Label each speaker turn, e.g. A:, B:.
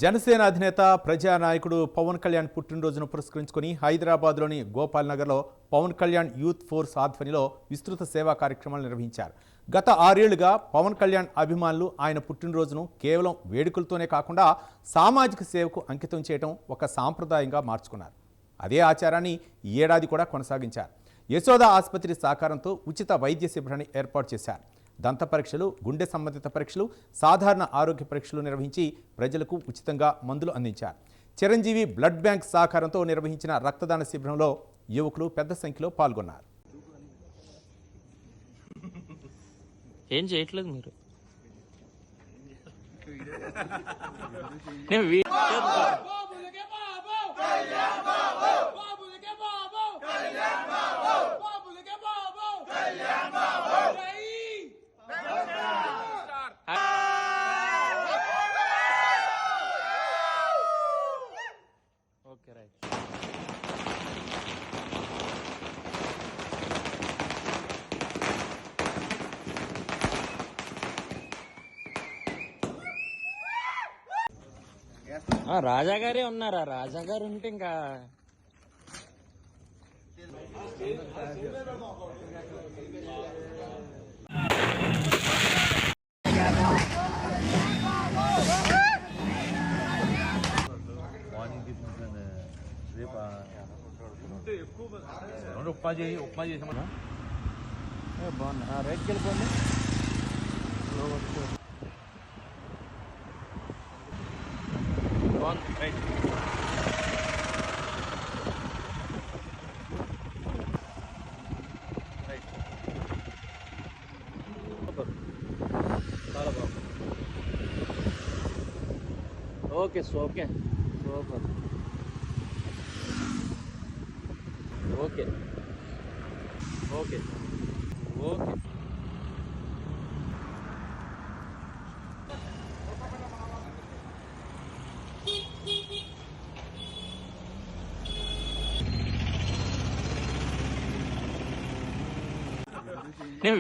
A: జనసేన అధినేత ప్రజానాయకుడు పవన్ కళ్యాణ్ పుట్టినరోజును పురస్కరించుకొని హైదరాబాద్లోని గోపాల్ నగర్లో పవన్ కళ్యాణ్ యూత్ ఫోర్స్ ఆధ్వర్యంలో విస్తృత సేవా కార్యక్రమాలు నిర్వహించారు. గత 6 ఏళ్లుగా పవన్ కళ్యాణ్ అభిమానులు ఆయన పుట్టినరోజును కేవలం వేడుకలతోనే కాకుండా సామాజిక సేవకు అంకితం చేయడం ఒక సాంప్రదాయంగా మార్చుకున్నారు. అదే ఆచారాన్ని ఈ ఏడాది కూడా కొనసాగించారు. యశోద ఆసుపత్రి సహకారంతో ఉచిత వైద్య శిబిరాన్ని ఏర్పాటు చేశారు. దంత పరీక్షలు, గుండె సంబంధిత పరీక్షలు, సాధారణ ఆరోగ్య పరీక్షలు నిర్వహించి ప్రజలకు ఉచితంగా మందులు అందించారు. చిరంజీవి బ్లడ్ బ్యాంక్ సహకారంతో నిర్వహించిన రక్తదాన శిబిరంలో యువకులు పెద్ద సంఖ్యలో పాల్గొన్నారు.
B: ఏం చేయట్లేదు మీరు? Okay right. రాజా గారే ఉన్నారా? రాజా గారు ఉంటే ఇంకా
C: ఉప్మా చేసామన్నా
B: బాగున్నా. రైట్కి వెళ్ళిపోండి. రైట్. చాలా బాగుంది. Okay okay super. Okay okay okay. నేను